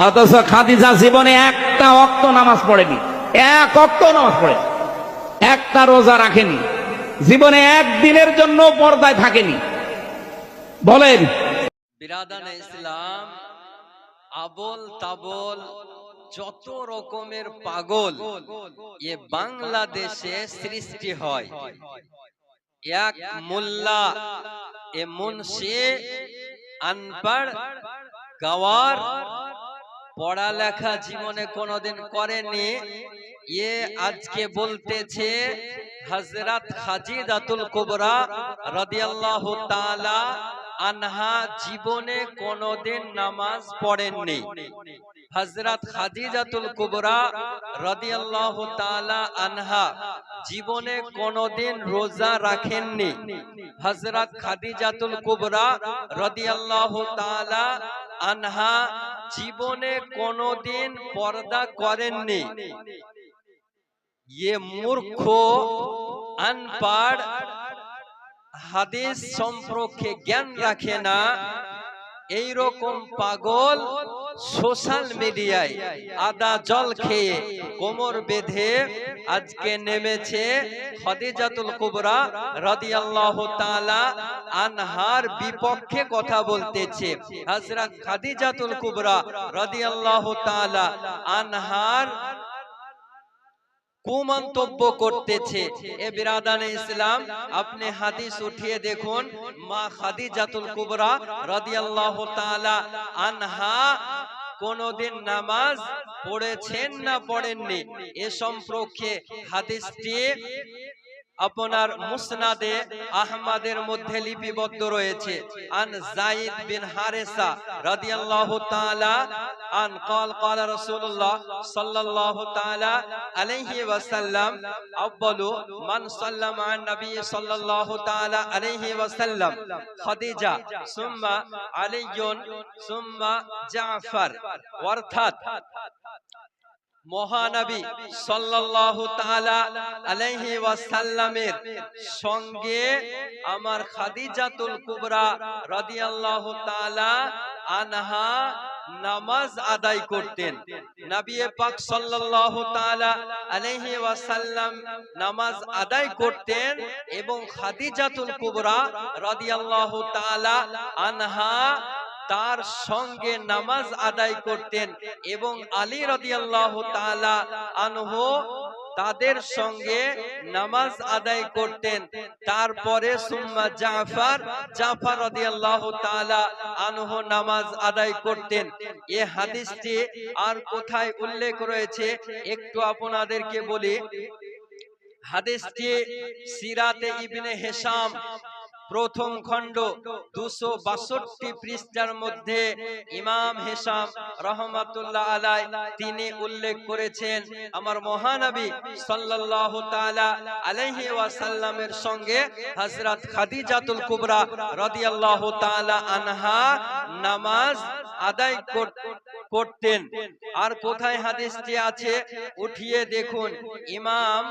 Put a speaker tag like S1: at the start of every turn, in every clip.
S1: অথচ খাদিজা জীবনে একটা ওয়াক্ত নামাজ পড়েনি, এক ওয়াক্ত নামাজ পড়ে, একটা রোজা রাখেনি, জীবনে একদিনের জন্য পর্দায় থাকেনি। বলেন
S2: বিরাদানে ইসলাম, আবল তাবল যত রকমের পাগল এ বাংলাদেশে সৃষ্টি হয়। এক মোল্লা এ মুন্সি আনপড় গওয়ার পড়ালেখা জীবনে কোনোদিন করেনি, এ আজকে বলতেছে হযরত খাদিজাতুল কুবরা রাদিয়াল্লাহু তাআলা আনহা জীবনে কোনোদিন নামাজ পড়েননি। হযরত খাদিজাতুল কুবরা রাদিয়াল্লাহু তাআলা আনহা জীবনে কোনোদিন রোজা রাখেননি। হযরত খাদিজাতুল কুবরা রাদিয়াল্লাহু তাআলা আনহা জীবনে কোনোদিন পর্দা করেননি। ये मूर्ख अनपढ़ হাদিস সম্পর্কে জ্ঞান রাখে না, এই রকম পাগল সোশ্যাল মিডিয়ায় আদা জল খেয়ে কোমর বেঁধে আজকে নেমেছে খাদিজাতুল কুবরা রাদিয়াল্লাহু তাআলা আনহার বিপক্ষে কথা বলতেছে। হযরত খাদিজাতুল কুবরা রাদিয়াল্লাহু তাআলা আনহার কুমন্তব্য করতেছে। এ বিরাদানে ইসলাম, আপনি হাদিস উঠিয়ে দেখুন, মা খাদিজাতুল কুবরা রাদিয়াল্লাহু তাআলা আনহা কোনদিন নামাজ পড়েছেন না পড়েননি, এ সম্পর্কে হাদিসটি আপনার মুসনাদে আহমদের মধ্যে লিপিবদ্ধ রয়েছে। আন যায়েদ বিন হারেসা রাদিয়াল্লাহু তাআলা আন قال قال رسول الله صلى الله تعالى عليه وسلم أول من صلى مع النبي صلى الله تعالى عليه وسلم خديجة ثم علي ثم জাফর। অর্থাৎ মহানবী সাল্লাল্লাহু তাআলা আলাইহি ওয়াসাল্লামের সঙ্গে আমার খাদিজাতুল কুবরা রাদিয়াল্লাহু তাআলা আনহা নামাজ আদায় করতেন। নবী পাক সাল্লাল্লাহু তাআলা আলাইহি ওয়াসাল্লাম নামাজ আদায় করতেন এবং খাদিজাতুল কুবরা রাদিয়াল্লাহু তাআলা আনহা তার সঙ্গে নামাজ আদায় করতেন এবং আলী রাদিয়াল্লাহু তাআলা আনহু তাদের সঙ্গে নামাজ আদায় করতেন। তারপরে সুম্মা জাফর রাদিয়াল্লাহু তাআলা আনহু নামাজ আদায় করতেন। এই হাদিসটি আর কোথায় উল্লেখ রয়েছে একটু আপনাদেরকে বলি। হাদিসটি সিরাতে ইবনে হিশাম প্রথম খণ্ড 262 পৃষ্ঠার মধ্যে ইমাম হিশাম রাহমাতুল্লাহ আলাইহি তিনি উল্লেখ করেছেন, আমার মহানবী সাল্লাল্লাহু তাআলা আলাইহি ওয়াসাল্লামের সঙ্গে হযরত খাদিজাতুল কুবরা রাদিয়াল্লাহু তাআলা আনহা নামাজ আদায় করতেন। আর কোথায় হাদিসটি আছে উঠিয়ে দেখুন। ইমাম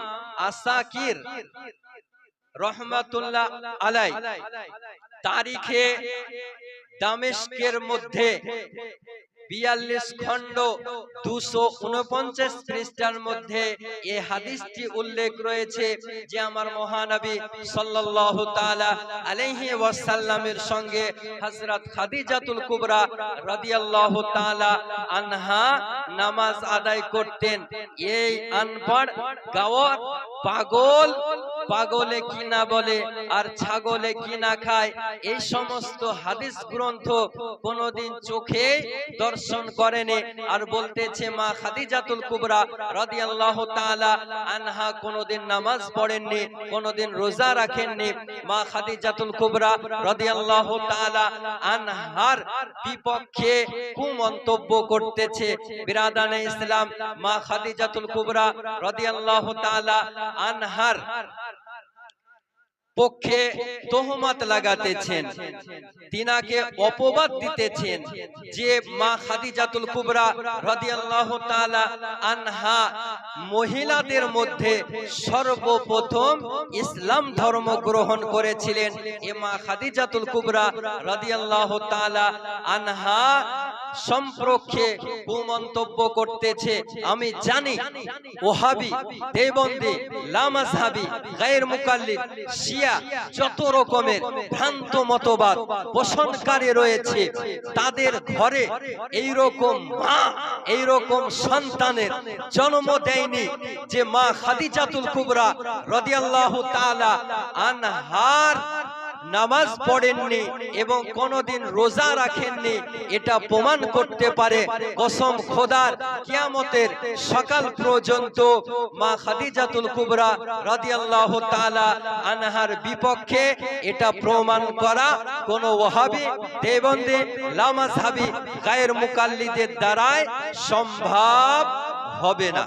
S2: আসাকির রহমাতুল্লাহ আলাই তারিখে দামেস্কের মধ্যে 42 খণ্ড 249 পৃষ্ঠার মধ্যে এই হাদিসটি উল্লেখ রয়েছে যে আমার মহানবী সাল্লাল্লাহু তাআলা আলাইহি ওয়াসাল্লামের সঙ্গে হযরত খাদিজাতুল কুবরা রাদিয়াল্লাহু তাআলা আনহা নামাজ আদায় করতেন। এই আনপড় গাওয়ার পাগল, পাগলে কি না বলে আর ছাগলে কি না খায়, এই সমস্ত হাদিস গ্রন্থ কোনদিন চোখে দর্শন করেনি। আর বলতেছে মা খাদিজাতুল কুবরা রাদিয়াল্লাহু তাআলা আনহা কোনদিন নামাজ পড়েননি, কোনদিন রোজা রাখেননি। মা খাদিজাতুল কুবরা রাদিয়াল্লাহু তাআলা আনহার বিপক্ষে কুমন্তব্য করতেছে। বিরাদানে ইসলাম, মা খাদিজাতুল কুবরা রাদিয়াল্লাহু তাআলা আনহার পক্ষে তোহমত লাগাতেছেন, তিনাকে অপবাদ দিতেছেন যে মা খাদিজাতুল কুবরা রাদিয়াল্লাহু তাআলা আনহা মহিলাদের মধ্যে সর্বপ্রথম ইসলাম ধর্ম গ্রহণ করেছিলেন। এ মা খাদিজাতুল কুবরা রাদিয়াল্লাহু তাআলা আনহা সম্পর্কে কুমন্তব্য করতেছে। আমি জানি ওহাবি, দেওবন্দি, লামাযহাবি, গায়র মুকাল্লিদ, শিয়া যত রকমের ভ্রান্ত মতবাদ পোষণকারী রয়েছে, তাদের ঘরে এইরকম মা, এইরকম সন্তানের জন্ম দেয়নি যে মা খাদিজাতুল কুবরা রাদিয়াল্লাহু তাআলা আনহার নামাজ পড়েননি এবং কোনদিন রোজা রাখেননি। এটা প্রমাণ করতে পারে কসম খোদার, কিয়ামতের সকাল পর্যন্ত মা খাদিজাতুল কুবরা রাদিয়াল্লাহু তাআলা আনহার বিপক্ষে এটা প্রমাণ করা কোন ওয়াহাবি, দেওবন্দি, লামাযহাবি, গায়র মুকাল্লিদের দ্বারাই সম্ভব হবে না।